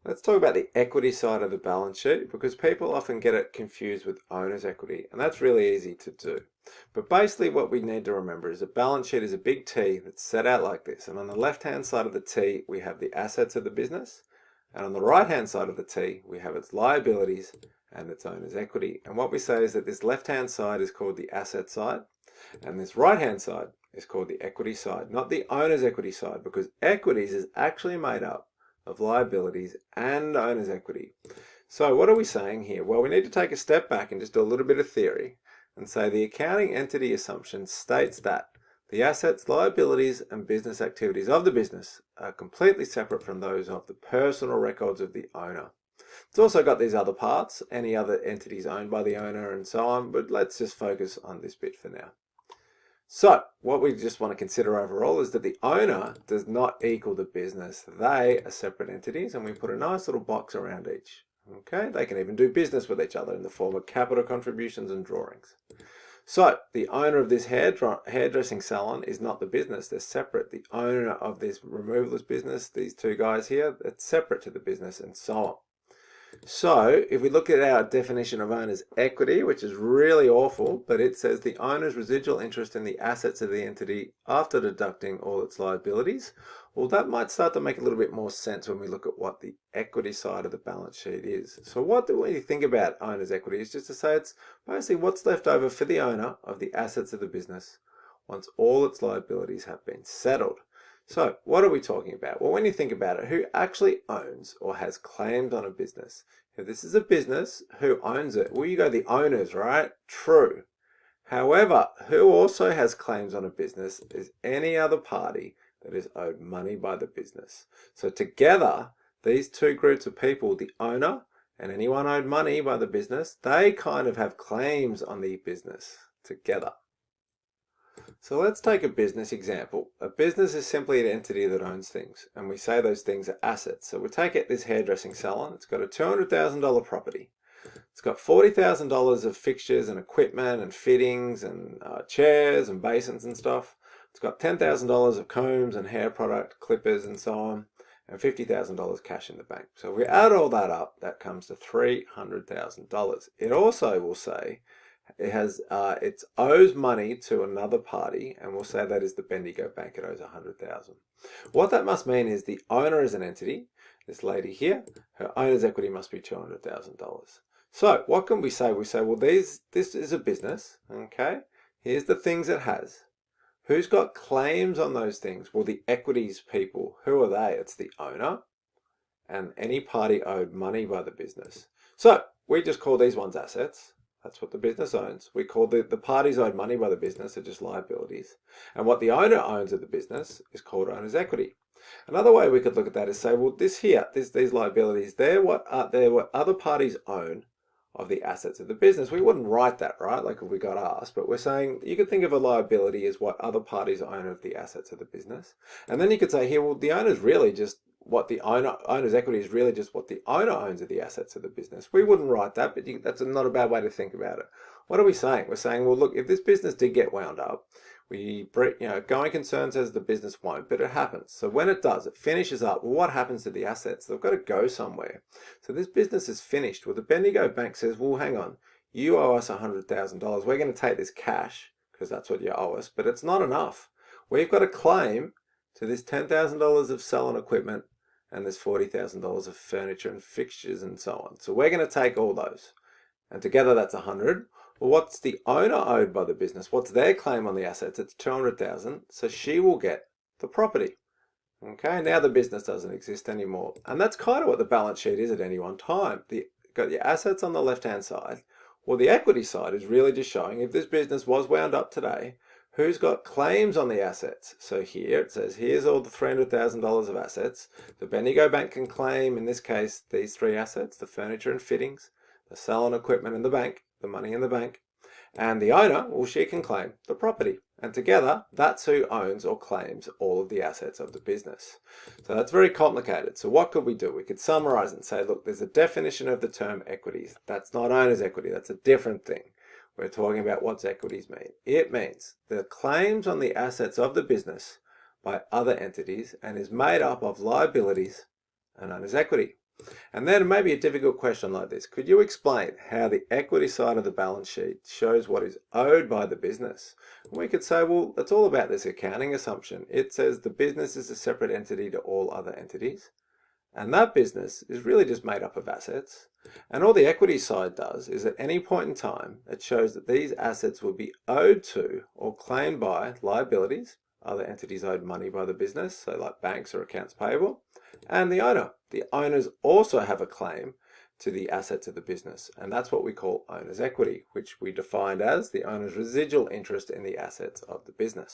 Let's talk about the equity side of the balance sheet because people often get it confused with owner's equity, and that's really easy to do. But basically what we need to remember is a balance sheet is a big T that's set out like this, and on the left-hand side of the T we have the assets of the business, and on the right-hand side of the T we have its liabilities and its owner's equity. And what we say is that this left-hand side is called the asset side, and this right-hand side is called the equity side, not the owner's equity side, because equities is actually made up of liabilities and owner's equity. So what are we saying here? Well, we need to take a step back and just do a little bit of theory and say the accounting entity assumption states that the assets, liabilities, and business activities of the business are completely separate from those of the personal records of the owner. It's also got these other parts, any other entities owned by the owner and so on, but let's just focus on this bit for now. So what we just want to consider overall is that the owner does not equal the business. They are separate entities, and we put a nice little box around each. Okay, they can even do business with each other in the form of capital contributions and drawings. So the owner of this hairdressing salon is not the business. They're separate. The owner of this removalist business, these two guys here, it's separate to the business, and so on. So if we look at our definition of owner's equity, which is really awful, but it says the owner's residual interest in the assets of the entity after deducting all its liabilities. Well, that might start to make a little bit more sense when we look at what the equity side of the balance sheet is. So what do we think about owner's equity? Is just to say it's basically what's left over for the owner of the assets of the business once all its liabilities have been settled. So what are we talking about? Well, when you think about it, who actually owns or has claims on a business? If this is a business, who owns it? Well, you go the owners, right? True. However, who also has claims on a business is any other party that is owed money by the business. So together, these two groups of people, the owner and anyone owed money by the business, they kind of have claims on the business together. So let's take a business example. A business is simply an entity that owns things, and we say those things are assets. So we take it this hairdressing salon. It's got a $200,000 property. It's got $40,000 of fixtures and equipment and fittings and chairs and basins and stuff. It's got $10,000 of combs and hair product, clippers and so on, and $50,000 cash in the bank. So if we add all that up, that comes to $300,000. It also will say it owes money to another party, and we'll say that is the Bendigo Bank. It owes $100,000. What that must mean is the owner is an entity. This lady here, her owner's equity must be $200,000. So what can we say? We say, well, this is a business. Okay, here's the things it has. Who's got claims on those things? Well, the equities people. Who are they? It's the owner and any party owed money by the business. So we just call these ones assets. That's what the business owns. We call the parties owed money by the business are just liabilities. And what the owner owns of the business is called owner's equity. Another way we could look at that is say, well, these liabilities, they're what other parties own of the assets of the business. We wouldn't write that, right? Like if we got asked, but we're saying you could think of a liability as what other parties own of the assets of the business. And then you could say here, well, the owner's really just what the owner's equity is really just what the owner owns of the assets of the business. We wouldn't write that, but that's not a bad way to think about it. What are we saying? We're saying, well, look, if this business did get wound up, going concern says the business won't, but it happens. So when it does, it finishes up. Well, what happens to the assets? They've got to go somewhere. So this business is finished. Well, the Bendigo Bank says, well, hang on, you owe us $100,000. We're going to take this cash because that's what you owe us, but it's not enough. We've got a claim to this $10,000 of salon equipment and there's $40,000 of furniture and fixtures and so on. So we're going to take all those. And together that's 100. Well, what's the owner owed by the business? What's their claim on the assets? It's 200,000. So she will get the property. Okay, now the business doesn't exist anymore. And that's kind of what the balance sheet is at any one time. Got your assets on the left-hand side. Well, the equity side is really just showing if this business was wound up today, who's got claims on the assets? So here it says, here's all the $300,000 of assets. The Bendigo Bank can claim, in this case, these three assets, the furniture and fittings, the salon equipment and the bank, the money in the bank. And the owner, well, she can claim the property. And together, that's who owns or claims all of the assets of the business. So that's very complicated. So what could we do? We could summarize and say, look, there's a definition of the term equities. That's not owner's equity. That's a different thing. We're talking about what's equities mean. It means the claims on the assets of the business by other entities and is made up of liabilities and owner's equity. And then maybe a difficult question like this. Could you explain how the equity side of the balance sheet shows what is owed by the business? We could say, well, it's all about this accounting assumption. It says the business is a separate entity to all other entities. And that business is really just made up of assets. And all the equity side does is at any point in time, it shows that these assets will be owed to or claimed by liabilities. Other entities owed money by the business, so like banks or accounts payable, and the owner. The owners also have a claim to the assets of the business, and that's what we call owner's equity, which we defined as the owner's residual interest in the assets of the business.